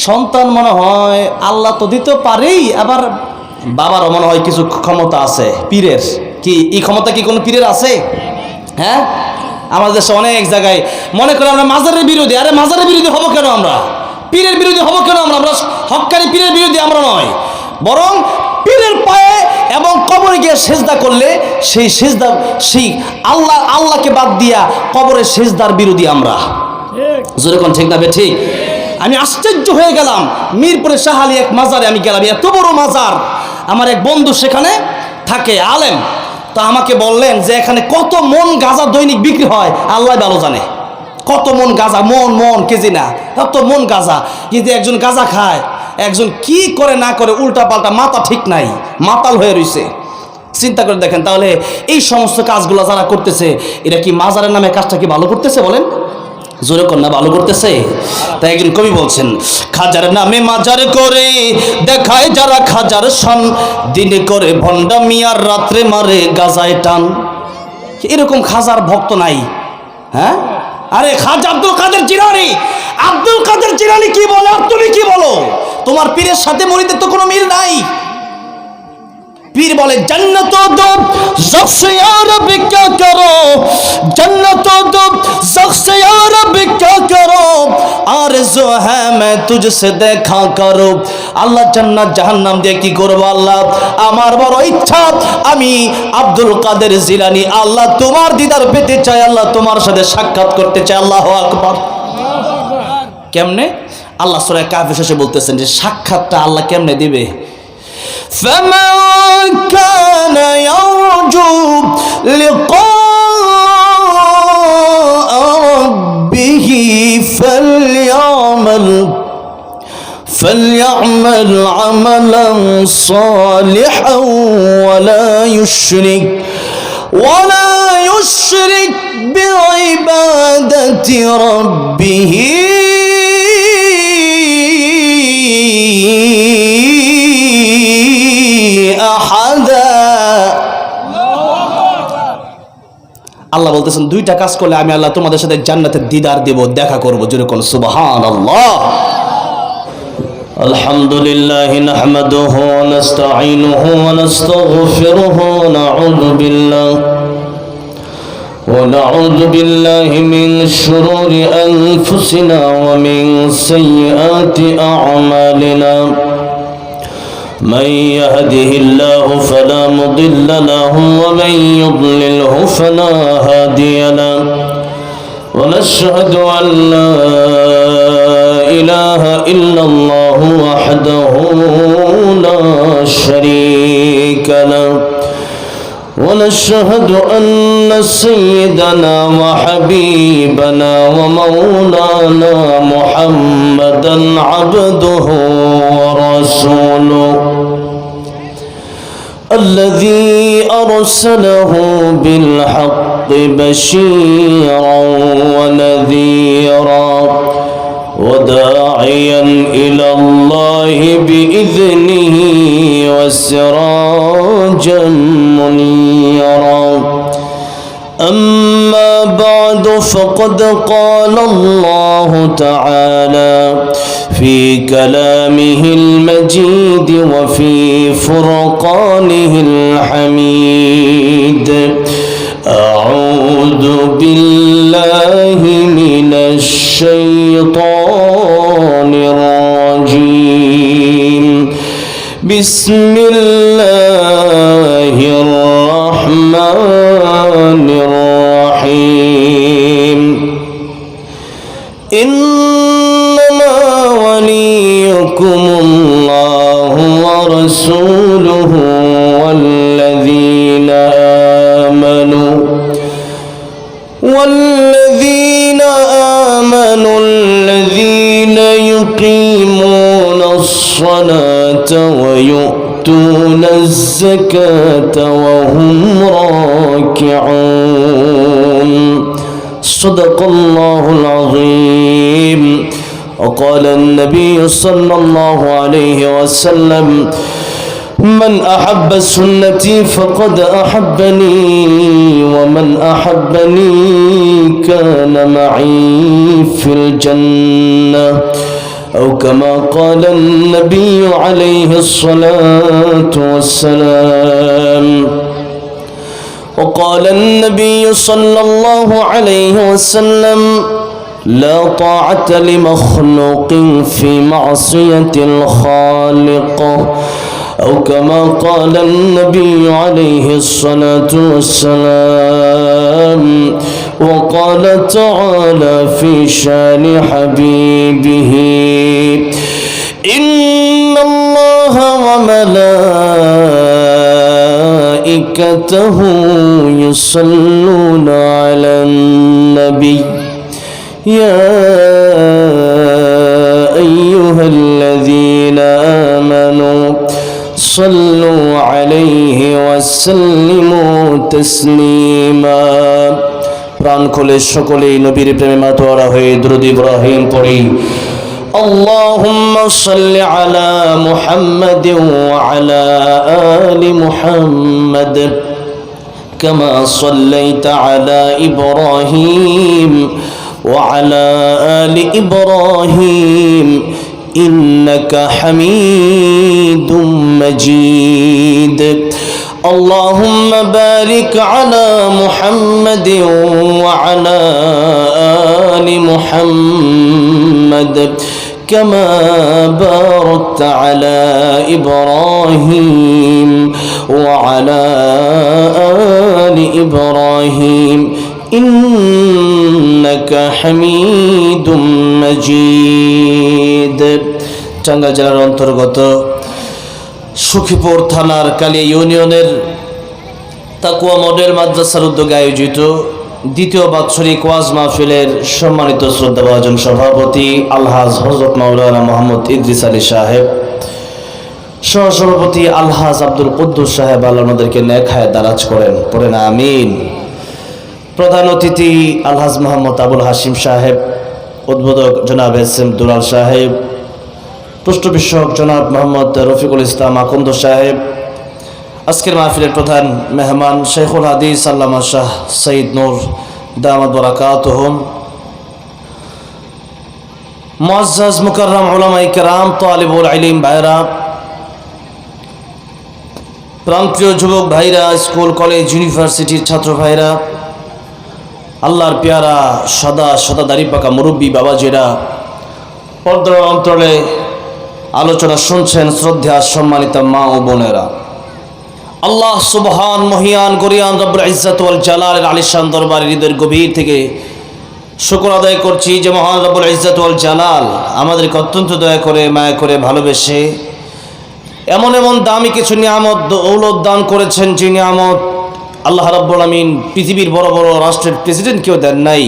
সন্তান মনে হয় আল্লাহ তো দিতে পারেই, আবার বাবারও মনে হয় কিছু ক্ষমতা আছে পীরের। কি এই ক্ষমতা কি কোনো পীরের আছে? হ্যাঁ, আমাদের দেশে অনেক জায়গায় মনে করে আমরা মাজারের বিরোধী। আরে মাজারের বিরোধী হবো কেন আমরা? পীরের বিরোধী হবো কেন আমরা? আমরা হক্কানি পীরের বিরোধী আমরা নয়, বরং পীরের পায়ে এবং কবরে গিয়ে সেজদা করলে সেই সেজদা, সেই আল্লাহকে বাদ দিয়া কবরের সেজদার বিরোধী আমরা। যেরকম ঠিক না বে ঠিক? আমি আশ্চর্য হয়ে গেলাম, মিরপুরে শাহালি এক মাজারে আমি গেলাম, এত বড় মাজার। আমার এক বন্ধু সেখানে থাকে, আলেম। তো আমাকে বললেন যে এখানে কত মন গাঁজা দৈনিক বিক্রি হয় আল্লাহ ভালো জানে। কত মন গাঁজা, মন কেজি না, কত মন গাঁজা। কিন্তু একজন গাঁজা খায়, একজন কি করে না করে উল্টা পাল্টা, মাথা ঠিক নাই, মাতাল হয়ে রইছে। চিন্তা করে দেখেন তাহলে এই সমস্ত কাজগুলো যারা করতেছে, এরা কি মাজারের নামে কাজটা কি ভালো করতেছে বলেন? জোরে কন্যা ভালো করতেছে? তাই একজন কবি বলছেন, খাজার নামে মাজার করে দেখায় যারা খাজার সন, দিনে করে ভণ্ডামি আর রাত্রে মারে গাজায় টান। এরকম খাজার ভক্ত নাই। হ্যাঁ, আরে খাজা আব্দুল কাদের জিলানী, আব্দুল কাদের জিলানী কি বলে আর তুমি কি বলো? তোমার পীরের সাথে মুরিদের তো কোনো মিল নাই। पीर बोले जन्नतो दो ज़ख्स या रब क्या करो, जन्नतो दो ज़ख्स या रब क्या करो, आरज़ू है मैं तुझसे देखा करो। আল্লাহ জান্নাত জাহান্নাম দিয়ে কি করব আল্লাহ? আমার বড় ইচ্ছা আমি আব্দুল কাদের জিলানী আল্লাহ তোমার দিদার পেতে চাই, আল্লাহ তোমার সাথে সাক্ষাৎ করতে চাই। আল্লাহু আকবার। কেমনে? আল্লাহ সূরা কাহফে শেষে বলতেছেন যে সাক্ষাৎটা আল্লাহ কেমনে দিবে? فمن كان يرجو لقاء ربه فليعمل عملا صالحا ولا يشرك بعبادة ربه আল্লাহ বলতেছেন দুইটা কাজ করলে আমি আল্লাহ তোমাদের সাথে জান্নাতের দিদার দেব, দেখা করব। যেরকম সুবহানাল্লাহ। আলহামদুলিল্লাহ নাহমাদুহু ওয়া নাস্তাঈনুহু ওয়া নাস্তাগফিরুহু ওয়া নাউযু বিল্লাহি মিন শুরুরি আনফুসিনা ওয়া মিন সাইয়্যাতি আ'মালিনা। من يهده الله فلا مضل له ومن يضلله فلا هادي له ونشهد أن لا إله إلا الله وحده لا شريك له ونشهد أن سيدنا وحبيبنا ومولانا محمدا عبده ورسوله الذي أرسله بالحق بشيرا ونذيرا وداعيا إلى الله بإذنه وسراجا منيرا. أما بعد فقد قال الله تعالى في كلامه المجيد وفي فرقانه الحميد: أعوذ بالله من الشيطان الرجيم. بسم الله الرحمن الرحيم. إنما وليكم الله ورسوله والذين آمنوا الذين يقيمون الصلاة ويؤتون الزكاة وهم راكعون. صدق الله العظيم. وقال النبي صلى الله عليه وسلم: من أحب سنتي فقد أحبني ومن أحبني كان معي في الجنة. أو كما قال النبي عليه الصلاة والسلام. وقال النبي صلى الله عليه وسلم: لا طاعة لمخلوق في معصية الخالق. أو كما قال النبي عليه الصلاة والسلام. وقال تعالى في شان حبيبه: إن الله وملائكته يصلون على النبي يا أيها الذين آمنوا صلوا عليه وسلموا تسليما. প্রাণ খুলে সকলেই নবীর প্রেমে মাতোয়ারা হয়ে দুরূদ ইব্রাহিম পড়ি। اللهم صل على محمد وعلى آل محمد كما صليت على إبراهيم وعلى آل إبراهيم إنك حميد مجيد. اللهم بارك على محمد وعلى آل محمد كما باركت على إبراهيم وعلى آل إبراهيم إنك حميد مجيد. টাঙ্গাইল জেলার অন্তর্গত সুখীপুর থানার কালিয়া ইউনিয়নের তাকওয়া মডেল মাদ্রাসার উদ্যোগে আয়োজিত দ্বিতীয় বাৎসরিক ওয়াজ মাহফিলের সম্মানিত শ্রদ্ধাভাজন সভাপতি আলহাজ হযরত মাওলানা মোহাম্মদ ইদ্রিস আলী সাহেব, সহসভাপতি আলহাজ আব্দুল কুদ্দুস সাহেব, আল্লাহ ওনাদেরকে নেক হায়াত দারাজ করেন, পড়েন আমিন। প্রধান অতিথি আলহাজ মোহাম্মদ আবুল হাশিম সাহেব, উদ্বোধক জনাব এস এম দুলাল সাহেব, পৃষ্ঠপোষক জনাব মোহাম্মদ রফিকুল ইসলাম আকন্দ সাহেব, আজকের মাহফিলের প্রধান মেহমান শেখুল হাদিস আল্লামা শাহ সঈদ নূর দামাত বারাকাতুহুম, মুআজ্জাজ মুকাররম উলামায়ে কেরাম, তালিবুল ইলম ভাইরা, প্রান্তীয় যুবক ভাইরা, স্কুল কলেজ ইউনিভার্সিটির ছাত্র ভাইরা, আল্লাহর পেয়ারা সদা সদা দাড়ি পাকা মুরব্বী বাবাজিরা, পর্দার অন্তরে আলোচনা শুনছেন শ্রদ্ধা সম্মানিত মা ও বোনেরা, আল্লাহ সুবহান মহিয়ান গরিয়ান রব্বুল ইজ্জত ওয়াল জালালের আলিশান দরবারে হৃদয়ের গভীর থেকে শুকর আদায় করছি যে মহান রব্বুল ইজ্জত ওয়াল জালাল আমাদেরকে অত্যন্ত দয়া করে মায়া করে ভালোবেসে এমন এমন দামি কিছু নিয়ামত দৌলত দান করেছেন, যে নিয়ামত আল্লাহ রাব্বুল আমিন পৃথিবীর বড় বড় রাষ্ট্রের প্রেসিডেন্টকেও দেন নাই।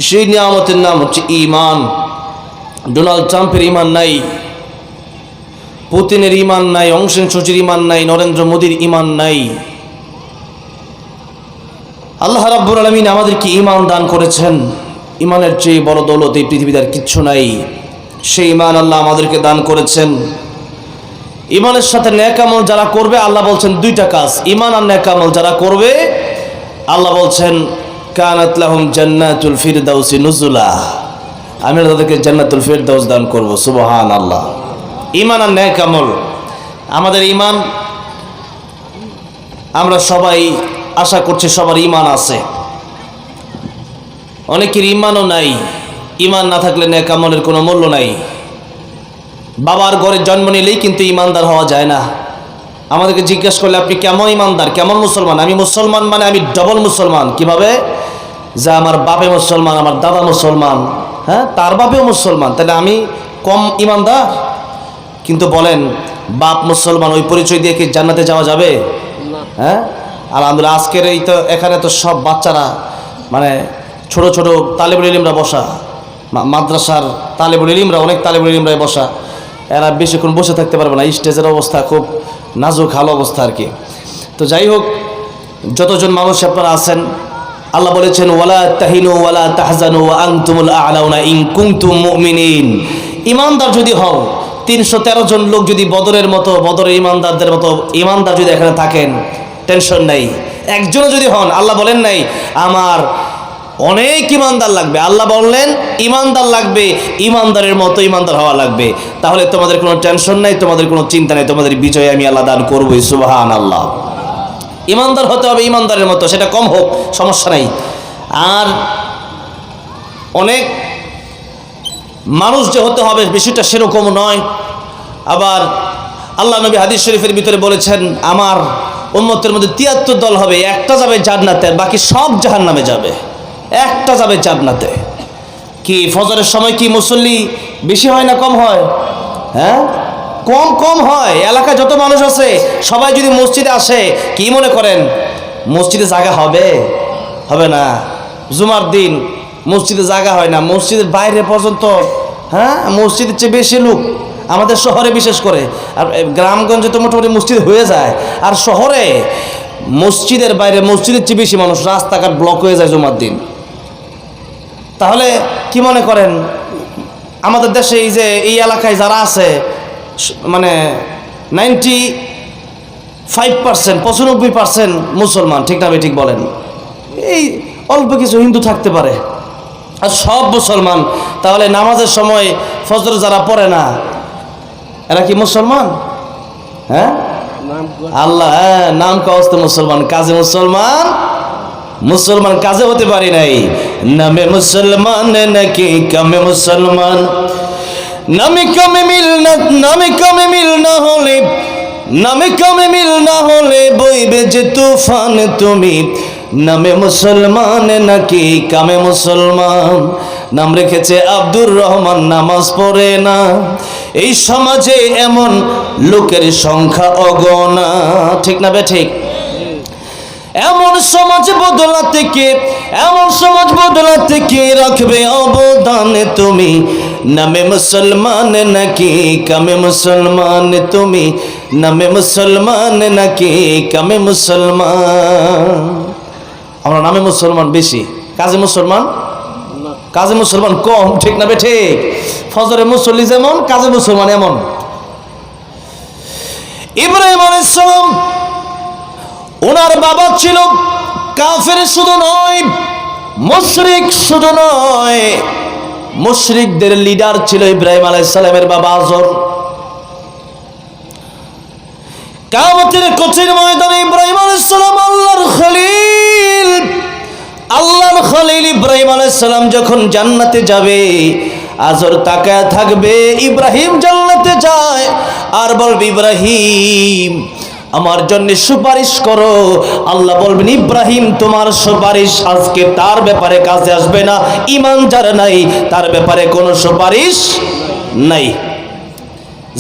সেই নিয়ামতের নাম হচ্ছে ঈমান। ডোনাল্ড ট্রাম্পের ঈমান নাই, পুতিনের ঈমান নাই, অং সান সুচির ঈমান নাই, নরেন্দ্র মোদীর ঈমান নাই। আল্লাহ রাব্বুল আলামিন আমাদেরকে ঈমান দান করেছেন। ঈমানের চেয়ে বড় দৌলত এই পৃথিবীতে আর কিচ্ছু নাই। সেই ঈমান আল্লাহ আমাদেরকে দান করেছেন। ঈমানের সাথে নেক আমল যারা করবে, আল্লাহ বলছেন দুইটা কাজ, ঈমান আর নেক আমল যারা করবে, আল্লাহ বলছেন কানাত লাহুম জান্নাতুল ফিরদাউসি নুজুলা, আমি তাদেরকে জান্নাতুল ফিরদাউস দান করব। সুবহানাল্লাহ। ঈমান আর নেক আমল, আমাদের ঈমান আমরা সবাই আশা করছি সবার ঈমান আছে, অনেকের ঈমানও নাই। ঈমান না থাকলে নেক আমলের কোনো মূল্য নাই। বাবার ঘরে জন্ম নিলেই কিন্তু ঈমানদার হওয়া যায় না। আমাদেরকে জিজ্ঞেস করলে আপনি কেমন ঈমানদার, কেমন মুসলমান? আমি মুসলমান মানে আমি ডবল মুসলমান। কিভাবে? যে আমার বাপে মুসলমান, আমার দাদা মুসলমান, হ্যাঁ তার বাপেও মুসলমান, তাহলে আমি কম ঈমানদার? কিন্তু বলেন বাপ মুসলমান, ওই পরিচয় দিয়ে কি জান্নাতে যাওয়া যাবে? হ্যাঁ আলহামদুলিল্লাহ। আজকের এই তো এখানে তো সব বাচ্চারা মানে ছোট ছোট তালেবুল ইলমরা বসা, মাদ্রাসার তালেবুল ইলমরা, অনেক তালেবুল ইলমরাই বসা। এরা বেশিক্ষণ বসে থাকতে পারবে না, স্টেজের অবস্থা খুব নাজুক হাল অবস্থা আর কি। তো যাই হোক, যতজন মানুষ আপনারা আছেন, আল্লাহ বলেছেন ওয়ালা তাহিনু ওয়ালা তাহজানু ওয়া আনতুমুল আ'লাউনা ইন কুনতুম মুমিনিন। ঈমানদার যদি হও, 313 জন লোক যদি বদরের মতো, বদরের ঈমানদারদের মতো ঈমানদার যদি এখানে থাকেন, টেনশন নাই। একজনও যদি হন, আল্লাহ বলেন নাই আমার অনেক ইমানদার লাগবে। আল্লাহ বললেন ইমানদার লাগবে, ইমানদারের মতো ইমানদার হওয়া লাগবে। তাহলে তোমাদের কোনো টেনশন নাই, তোমাদের কোনো চিন্তা নেই, তোমাদের বিজয় আমি আল্লাহ দান করবই। সুবহানাল্লাহ। ইমানদার হতে হবে ইমানদারের মতো, সেটা কম হোক সমস্যা নাই। আর অনেক মানুষ যে হতে হবে বিষয়টা সেরকম নয়। আবার আল্লাহ নবী হাদিস শরীফের ভিতরে বলেছেন, আমার উম্মতের মধ্যে 73 দল হবে, একটা যাবে জান্নাতে, বাকি সব জাহান্নামে যাবে, একটা যাবে জান্নাতে। কি ফজরের সময় কি মুসল্লি বেশি হয় না কম হয়? হ্যাঁ, কম হয়। এলাকায় যত মানুষ আছে সবাই যদি মসজিদে আসে, কি মনে করেন মসজিদে জায়গা হবে? হবে না। জুমার দিন মসজিদে জায়গা হয় না, মসজিদের বাইরে পর্যন্ত, হ্যাঁ, মসজিদের চেয়ে বেশি লোক আমাদের শহরে বিশেষ করে। আর গ্রামগঞ্জে তো মোটামুটি মসজিদ হয়ে যায়, আর শহরে মসজিদের বাইরে মসজিদের চেয়ে বেশি মানুষ, রাস্তাঘাট ব্লক হয়ে যায় জুমার দিন। তাহলে কি মনে করেন আমাদের দেশে এই যে এই এলাকায় যারা আছে, মানে 95% 95% মুসলমান, ঠিক না ঠিক বলেন? এই অল্প কিছু হিন্দু থাকতে পারে, আর সব মুসলমান। তাহলে নামাজের সময় ফজর যারা পড়ে না, এরা কি মুসলমান? হ্যাঁ, আল্লাহ, হ্যাঁ, নাম কাওয়াস্তে মুসলমান, কাজে মুসলমান, মুসলমান কাজে হতে পারি নাই। নামে মুসলমান নাকি কামে মুসলমান, নামে কামে মিল না, নামে কামে মিল না হলে, নামে কামে মিল না হলে বইবে যে তুফান তুমি। নামে মুসলমান নাকি কামে মুসলমান। নাম রেখেছে আব্দুর রহমান, নামাজ পড়ে না। এই সমাজে এমন লোকের সংখ্যা অগণা, ঠিক না বে ঠিক? এমন সমাজ বদলাতে কে, এমন সমাজ বদলাতে কে রাখবে অবদান তুমি। নামে মুসলমান নাকি কামে মুসলমান তুমি। নামে মুসলমান নাকি কামে মুসলমান। আমরা নামে মুসলমান বেশি, কাজে মুসলমান, কাজে মুসলমান কম, ঠিক না বে ঠিক? ফজরে মুসল্লি যেমন, কাজে মুসলমান এমন। ইব্রাহিম আলাইহিস সালাম, ওনার বাবা ছিল কাফের শুধু নয়, মুশরিক শুধু নয়, মুশরিকদের লিডার ছিল ইব্রাহিম আলাইহিস সালামের বাবা আজর। কিয়ামতের কঠিন ময়দানে ইব্রাহিম আলাইহিস সালাম আল্লাহর খলিল, আল্লাহর খলিল ইব্রাহিম আলাইহিস সালাম যখন জান্নাতে যাবে, আজর তাকায় থাকবে, ইব্রাহিম জান্নাতে যায় আর বলবে, ইব্রাহিম আমার জন্য সুপারিশ করো। আল্লাহ বলবেন, ইব্রাহিম তোমার সুপারিশ আজকে তার ব্যাপারে কাজে আসবে না, ঈমান যার নাই তার ব্যাপারে কোনো সুপারিশ নাই।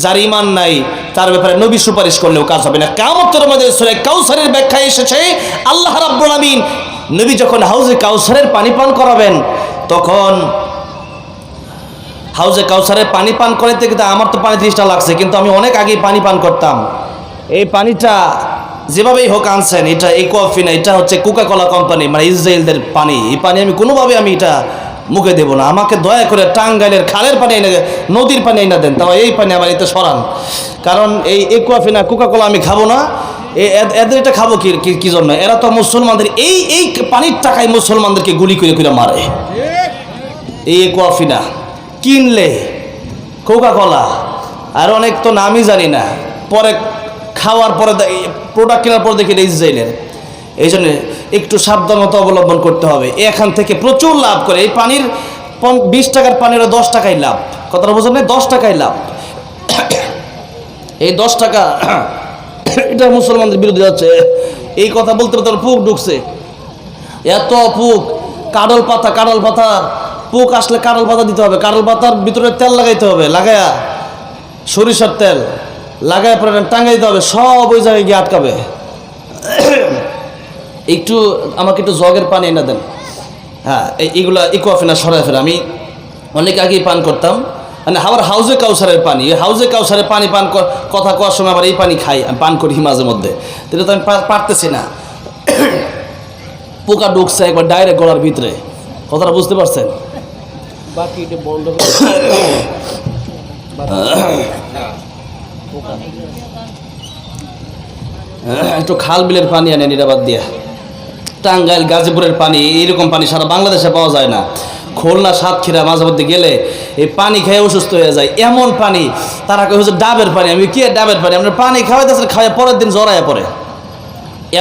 যার ঈমান নাই তার ব্যাপারে নবী সুপারিশ করলেও কাজ হবে না। কিয়ামতের মধ্যে সূরা কাউসারের ব্যাখ্যা এসেছে, আল্লাহ রাব্বুল আমিন নবী যখন হাউজে কাউসারের পানি পান করাবেন, তখন হাউজে কাউসারের পানি পান করতে কিন্তু আমার তো পানি 30টা লাগছে, কিন্তু আমি অনেক আগেই পানি পান করতাম। এই পানিটা যেভাবেই হোক আনছেন, এটা ইকোয়াফি না, এটা হচ্ছে কোকাকোলা কোম্পানি, মানে ইসরায়েলদের পানি। এই পানি আমি কোনোভাবে আমি এটা মুখে দেবো না। আমাকে দয়া করে টাঙ্গাইলের খালের পানি এনে, নদীর পানি এনে দেন, তাও এই পানি আমার এতে সরান। কারণ এই ইকোয়াফি না, কোকাকোলা আমি খাবো না। এদের এটা খাবো কি জন্য? এরা তো মুসলমানদের এই পানির টাকায় মুসলমানদেরকে গুলি করে করে মারে। এই ইকোয়াফি না কিনলে কোকাকোলা, আর অনেক তো নামই জানি না, পরে খাওয়ার পরে প্রোডাক্ট কেনার পর দেখি ইসরায়েলের। এই জন্য একটু সাবধানতা অবলম্বন করতে হবে। এখান থেকে প্রচুর লাভ করে। এই পানির 20 টাকার পানির 10 টাকাই লাভ, কথাটা বোঝেন না? 10 টাকাই লাভ। এই 10 টাকা এটা মুসলমানদের বিরুদ্ধে যাচ্ছে। এই কথা বলতে তোর পুক ঢুকছে, এত পুক। কাডল পাতা পুক আসলে কাডল পাতা দিতে হবে, কাডল পাতার ভিতরে তেল লাগাইতে হবে, লাগায়া সরিষার তেল লাগায় পরে টাঙ্গাই দিতে হবে, সব ওই জায়গায় গিয়ে আটকাবে। একটু আমাকে একটু জগের পানি এনে দেন। হ্যাঁ, এইগুলা ইকোয়াফিনা সরাই ফেরা আমি অনেক আগেই পান করতাম, মানে আবার হাউজে কাউসারের পানি। এই হাউজে কাউসারের পানি পান কথা কওয়ার সময় আবার এই পানি খাই, আমি পান করি মাঝে মধ্যে। এটা তো আমি পারতেছি না, পোকা ঢুকছে একবার ডাইরেক্ট গলার ভিতরে। কথাটা বুঝতে পারছেন? বাকি এটা বন্ধ একটু খাল বিলের পানি আনে নিরাবাদ দিয়া। টাঙ্গাইল গাজীপুরের পানি এইরকম পানি সারা বাংলাদেশে পাওয়া যায় না। খুলনা সাতক্ষীরা মাঝে মধ্যে গেলে এই পানি খেয়ে অসুস্থ হয়ে যায়, এমন পানি। তারা কই হচ্ছে ডাবের পানি। আমি কি ডাবের পানি? আপনার পানি খাওয়াইতেছেন, খাওয়াই পরের দিন জড়াইয়া পড়ে,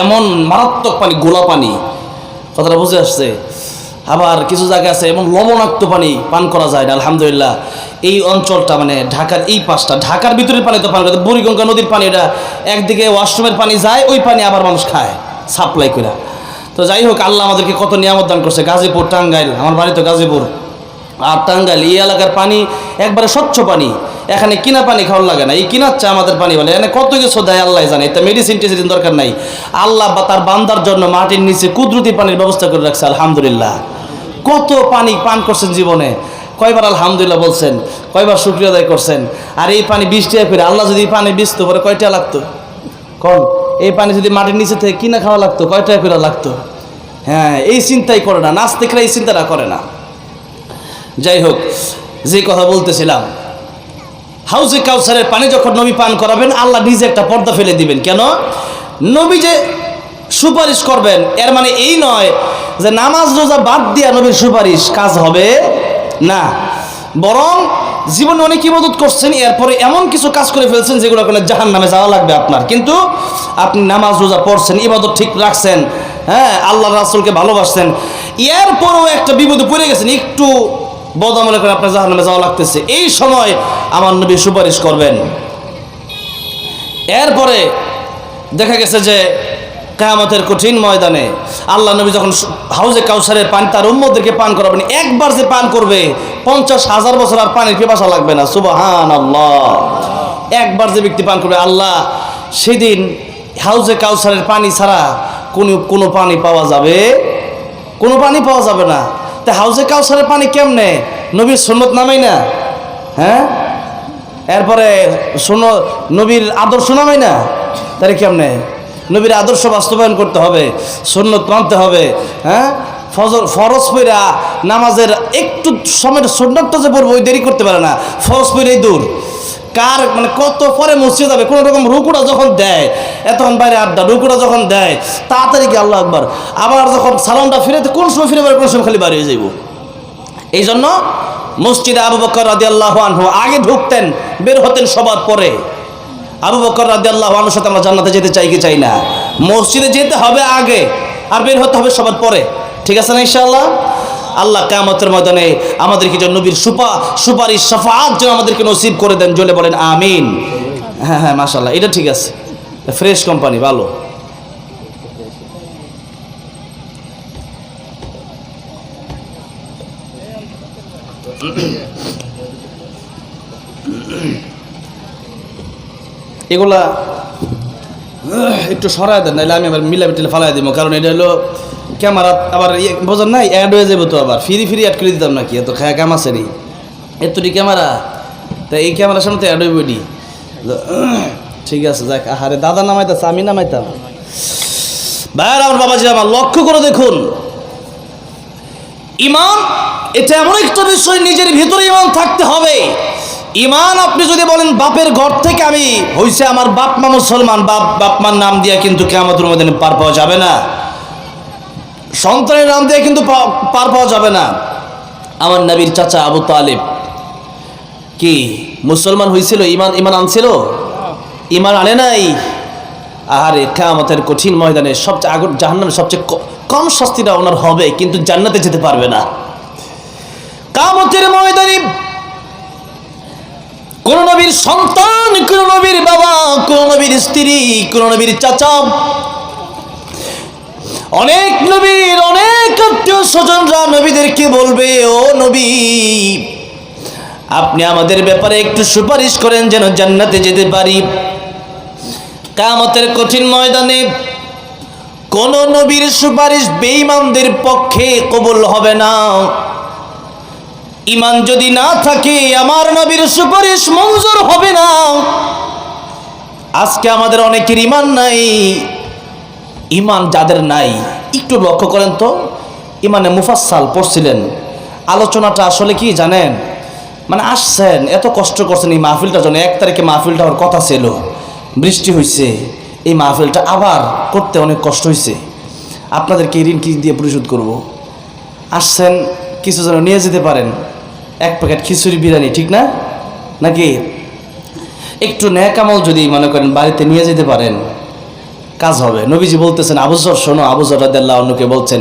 এমন মারাত্মক পানি, গোলা পানি। কথাটা বুঝে আসছে? আবার কিছু জায়গা আছে এমন লবণাক্ত পানি পান করা যায় না। আলহামদুলিল্লাহ এই অঞ্চলটা মানে ঢাকার এই পাশটা, ঢাকার ভিতরের পানি তো পান করে, বুড়িগঙ্গা নদীর পানি, এটা একদিকে ওয়াশরুমের পানি যায়, ওই পানি আবার মানুষ খায় সাপ্লাই করে। তো যাই হোক, আল্লাহ আমাদেরকে কত নিয়ামত দান করছে। গাজীপুর, টাঙ্গাইল, আমার বাড়ি তো গাজীপুর আর টাঙ্গাইল, এই এলাকার পানি একবারে স্বচ্ছ পানি। এখানে কিনা পানি খাওয়ার লাগে না, এই কিনার চা আমাদের পানি বলে। এখানে কত কিছু দেয় আল্লাহ জানে, এটা মেডিসিন টেডিসিন দরকার নাই। আল্লাহ বা তার বান্দার জন্য মাটির নিচে কুদরতি পানির ব্যবস্থা করে রাখছে। আলহামদুলিল্লাহ, কত পানি পান করছেন জীবনে, কয়বার আলহামদুলিল্লাহ বলছেন, কয়বার শুকরিয়া আদায় করছেন। আর এই পানি 20 টাকা করে, আল্লাহ যদি এই পানি বেচতো পরে কয় টাকা লাগতো? কোন এই পানি যদি মাটির নিচে থেকে কিনা খাওয়া লাগতো, কয় টাকা করে লাগতো? হ্যাঁ, এই চিন্তাই করে না, নাস্তিকরা এই চিন্তাটা করে না। যাই হোক, যে কথা বলতেছিলাম, হাউজে কাউসারের পানি যখন নবী পান করাবেন, আল্লাহ নিজে একটা পর্দা ফেলে দিবেন। কেন? নবী যে সুপারিশ করবেন, এর মানে এই নয় যে নামাজ রোজা বাদ দিয়া নবীর সুপারিশ কাজ হবে না, বরং জীবনে অনেক ইবাদত করছেন, এরপরে এমন কিছু কাজ করে ফেলছেন যেগুলো করলে জাহান্নামে যাওয়া লাগবে আপনার। কিন্তু আপনি নামাজ রোজা পড়ছেন, ইবাদত ঠিক রাখছেন, হ্যাঁ, আল্লাহ রাসূলকে ভালোবাসছেন, এরপরেও একটা বিপদে পড়ে গেছেন, একটু বদআমলে করে আপনার জাহান্নামে যাওয়া লাগতেছে, এই সময় আমার নবী সুপারিশ করবেন। এরপরে দেখা গেছে যে কিয়ামতের কঠিন ময়দানে আল্লাহ নবী যখন হাউজে কাউসারের পানি তার উম্মতদেরকে পান করাবেন, একবার যে পান করবে 50,000 বছর আর পানির পিপাসা লাগবে না। সুবহানাল্লাহ। একবার যে ব্যক্তি পান করবে, আল্লাহ সেদিন হাউজে কাউসারের পানি ছাড়া কোনো পানি পাওয়া যাবে, কোনো পানি পাওয়া যাবে না। তা হাউজে কাউসারের পানি কেমনে? নবীর সুন্নত নামাই না, হ্যাঁ, এরপরে নবীর আদর্শ নামাই না, তাহলে কেমনে? নবীর আদর্শ বাস্তবায়ন করতে হবে, সুন্নত মানতে হবে, হ্যাঁ, ফরজ পইরা নামাজের একটু সময় সুন্নতটা যে পড়বো ওই দেরি করতে পারে না, ফরজ পইরাই দূর। কার মানে কত পরে মসজিদ যাবে, কোনো রকম রুকুটা যখন দেয় এতক্ষণ বাইরে আড্ডা, রুকুটা যখন দেয় তাড়াতাড়ি কি আল্লাহু আকবার, আবার যখন সালামটা ফিরে কোন সময় ফিরে কোন সময় খালি বাড়িয়ে যাইব। এই জন্য মসজিদে আবু বকর রাদিয়াল্লাহু আনহু আগে ঢুকতেন, বের হতেন সবার পরে। আবু বকর রাদিয়াল্লাহু আনহুর সাথে আমরা জান্নাতে যেতে চাই কি চাই না? মসজিদে যেতে হবে আগে আর বের হতে হবে সবার পরে, ঠিক আছে না ইনশাআল্লাহ? আল্লাহ কিয়ামতের ময়দানে আমাদেরকে যেন নবীর সুপারিশ শাফাআত যেন আমাদেরকে নসিব করে দেন, জলে বলেন আমিন। হ্যাঁ হ্যাঁ, মাশাআল্লাহ, এটা ঠিক আছে, ফ্রেশ কোম্পানি, ভালো। এগুলা একটু সরাই দেন, নাহলে আমি আবার মিলামিটিলে ফালাই দিব, কারণ এটা হলো ক্যামেরা আবার বোঝেন নাই, অ্যাড হয়ে যাবে তো, আবার ফ্রি অ্যাড করে দিতাম নাকি, এত খায়া কাম আছে রে, এতটি ক্যামেরা, তা এই ক্যামেরার সামনে তো অ্যাড হইব নি। ঠিক আছে, যাক, আহারে দাদা নামাইতেছে, আমি নামাইতাম। ভাইয়ার আমার বাবাজি আমার, লক্ষ্য করে দেখুন, ঈমান এটা এমন একটা বিষয়, নিজের ভিতরে ঈমান থাকতে হবে। ঈমান আপনি যদি বলেন বাপের ঘর থেকে আমি হইছে, আমার বাপ মা মুসলমান, বাপ মার নাম দিয়ে কিন্তু কিয়ামতের ময়দানে পার পাওয়া যাবে না, সন্তানের নাম দিয়ে কিন্তু পার পাওয়া যাবে না। আমার নবীর চাচা আবু তালিব কি মুসলমান হয়েছিল? ঈমান আনছিল? ঈমান আনে নাই। আরে কিয়ামতের কঠিন ময়দানে সবচেয়ে জাহান্নামের সবচেয়ে কম শাস্তিটা ওনার হবে, কিন্তু জান্নাতে যেতে পারবে না। কিয়ামতের ময়দানে কোন নবীর সন্তান, কোন নবীর বাবা, কোন নবীর স্ত্রী, কোন নবীর চাচা, অনেক নবীর অনেক আত্মীয় স্বজনরা নবীদেরকে বলবে, ও নবী আপনি আমাদের ব্যাপারে একটু সুপারিশ করেন যেন জান্নাতে যেতে পারি। কিয়ামতের কঠিন ময়দানে কোন নবীর সুপারিশ বেঈমানদের পক্ষে কবুল হবে না। ঈমান যদি না থাকে আমার নবীর সুপারিশ মঞ্জুর হবে না। আজকে আমাদের অনেকের ঈমান নাই। ঈমান যাদের নাই একটু লক্ষ্য করেন তো, ইমানে মুফাসসাল পড়ছিলেন, আলোচনাটা আসলে কি জানেন, মানে আসছেন এত কষ্ট করছেন এই মাহফিলটার জন্য। 1 তারিখে মাহফিলটা হওয়ার কথা ছিল, বৃষ্টি হয়েছে, এই মাহফিলটা আবার করতে অনেক কষ্ট হয়েছে। আপনাদেরকে এই ঋণ কি দিয়ে পরিশোধ করব? আসছেন কিছু যেন নিয়ে যেতে পারেন, এক প্যাকেট খিচুড়ি বিরিয়ানি, ঠিক না নাকি? একটু ন্যাক আমল যদি মনে করেন বাড়িতে নিয়ে যেতে পারেন, কাজ হবে। নবীজি বলতেছেন, আবু যর শোনো, আবু যর রাদিয়াল্লাহু আনহুকে বলছেন,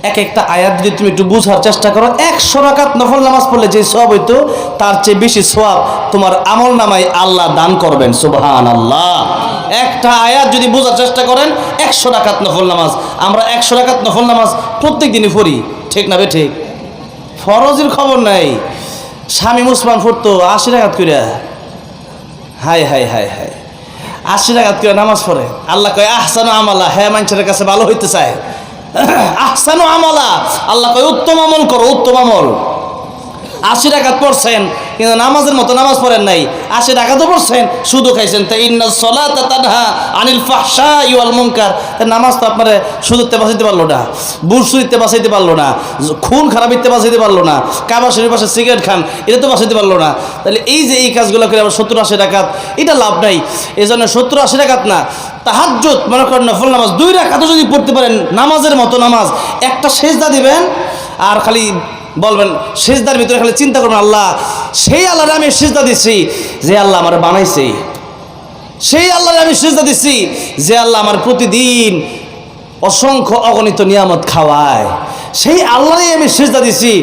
এক একটা আয়াত যদি তুমি একটু বুঝার চেষ্টা করো, 100 রাকাত নফল নামাজ পড়লে যে সওয়াব হইতো তার চেয়ে বেশি সওয়াব তোমার আমল নামায় আল্লাহ দান করবেন। সুবহানাল্লাহ। একটা আয়াত যদি বোঝার চেষ্টা করেন, 100 রাকাত নফল নামাজ। আমরা 100 রাকাত নফল নামাজ প্রত্যেক দিনই পড়ি, ঠিক না বে ঠিক? ফরজের খবর নাই। স্বামী মুসলমান পড়তো 80 রাকাত করে, হাই হাই হাই হাই, 80 রাকাত করে নামাজ পড়ে। আল্লাহ কয় আহসানু আমালা, হ্যাঁ মানুষের কাছে ভালো হইতে চায়, আহসানু আমালা, আল্লাহ কয় উত্তম আমল করো, উত্তম আমল। 80 রাকাত পড়ছেন কিন্তু নামাজের মতো নামাজ পড়েন নাই, 80 রাকাতও পড়ছেন, শুধু খাইছেন। তাই ইন্নাস সালাতা তানহা আনিল ফাহশাই ওয়াল মুনকার, নামাজ তো আপনারে সুদতে বাঁচাইতে পারলো না, বুরসুরিতে বাঁচাইতে পারলো না, খুন খারাপিতে বাঁচাইতে পারলো না, কাবা শরীফের পাশে সিগারেট খান এটা তো বাঁচাইতে পারলো না। তাহলে এই যে এই কাজগুলো করে আবার 70-80 রাকাত, এটা লাভ নাই। এই জন্য 70-80 রাকাত না, তাহাজ্জুদ মনে করেন নফল নামাজ 2 রাকাতও যদি পড়তে পারেন, নামাজের মতো নামাজ, একটা সেজদা দিবেন আর খালি বলবেন, সেজদার ভিতরে খালি চিন্তা করবেন, আল্লাহ, সেই আল্লাহরে আমি সেজদা দিচ্ছি যে আল্লাহ আমার বানাইছে, সেই আল্লাহরে আমি সেজদা দিচ্ছি যে আল্লাহ আমার প্রতিদিন অসংখ্য অগণিত নিয়ামত খাওয়ায়, সেই আল্লাহরই আমি সেজদা দিচ্ছি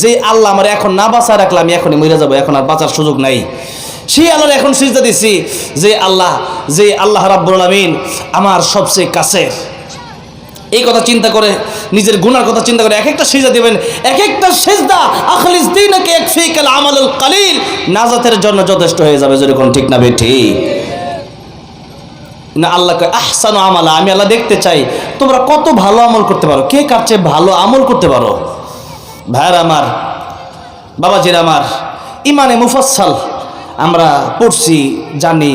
যে আল্লাহ আমার এখন না বাঁচা রাখলে আমি এখনই মরে যাবো, এখন আর বাঁচার সুযোগ নাই। সেই আল্লাহর এখন সেজদা দিচ্ছি যে আল্লাহ রাব্বুল আলামিন আমার সবচেয়ে কাছের। এই কথা চিন্তা করে, নিজের গুনার কথা চিন্তা করে এক একটা সিজদা দিবেন, এক একটা সিজদা আখলিস দীনাকে ইয়াকফিকাল আমালুল কালিল, নাজাতের জন্য যথেষ্ট হয়ে যাবে। যেরকম ঠিক না বেঠি না? আল্লাহ কয় আহসানু আমালা, আমি আল্লাহ দেখতে চাই তোমরা কত ভালো আমল করতে পারো, কে কার চেয়ে ভালো আমল করতে পারো। ভাইয়ার আমার, বাবাজির আমার, ইমানে মুফাসসাল আমরা পড়ছি, জানি,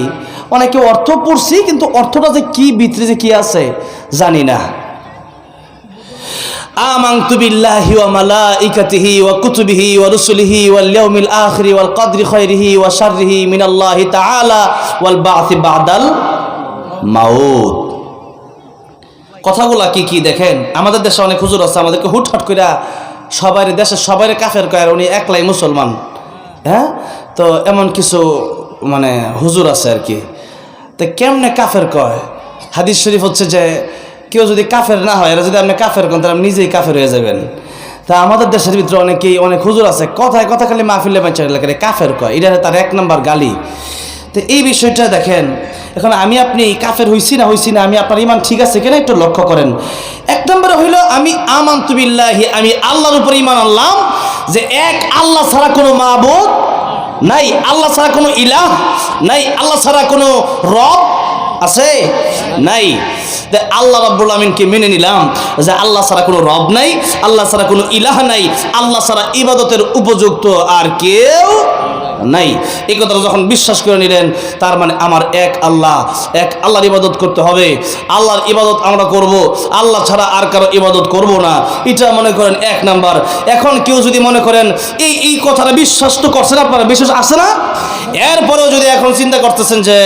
অনেকে অর্থ পড়ছি কিন্তু অর্থটা যে কি, ভিতরে যে কি আছে জানি না। আমানতু বিল্লাহি ওয়া মালাইকাতিহি ওয়া কুতুবিহি ওয়া রুসুলিহি ওয়াল ইয়াউমিল আখিরি ওয়াল কদরি খাইরিহি ওয়া শাররিহি মিনাল্লাহি তাআলা ওয়াল বা'থি বা'দাল মাউত। কথাগুলা কি কি দেখেন, আমাদের দেশে অনেক হুজুর আছে, আমাদেরকে হুটহাট কইরা সবাই দেশের সবাই কাফের কয় আর উনি একলাই মুসলমান। হ্যাঁ, তো এমন কিছু মানে হুজুর আছে আর কি। তো কেমনে কাফের কয়? হাদিস শরীফ হচ্ছে যে কেউ যদি কাফের না হয়, এরা যদি আপনি কাফের করেন তাহলে আপনি নিজেই কাফের হয়ে যাবেন। তা আমাদের দেশের ভিতরে অনেক হুজুর আছে, কথায় কথা খালি মাহফিলে বাঞ্চার এলাকায় কাফের কয়, এটা তার 1 নম্বর গালি। তো এই বিষয়টা দেখেন, এখন আমি আপনি কাফের হইছি না আমি আপনার ইমান ঠিক আছে কিনা একটু লক্ষ্য করেন। 1 নম্বরে হইল আমি আমানতু বিল্লাহি, আমি আল্লাহর উপর ইমান আনলাম যে এক আল্লাহ ছাড়া কোনো মাবুদ নাই, আল্লাহ ছাড়া কোনো ইলাহ নাই, আল্লাহ ছাড়া কোনো রব আছে নাই। আল্লাহ রাব্বুল আমিনকে মেনে নিলাম যে আল্লাহ ছাড়া কোনো রব নাই, আল্লাহ ছাড়া কোনো ইলাহ নাই, আল্লাহ ছাড়া ইবাদতের উপযুক্ত আর কেউ নাই। এই কথাটা যখন বিশ্বাস করে নিলেন, তার মানে আমার এক আল্লাহর ইবাদত করতে হবে, আল্লাহর ইবাদত আমরা করব, আল্লাহ ছাড়া আর কারো ইবাদত করব না। এটা মনে করেন 1 নাম্বার। এখন কেউ যদি মনে করেন এই কথাটা বিশ্বাস তো করছেন, আপনারা বিশ্বাস আছে না, এরপরেও যদি এখন চিন্তা করতেছেন যে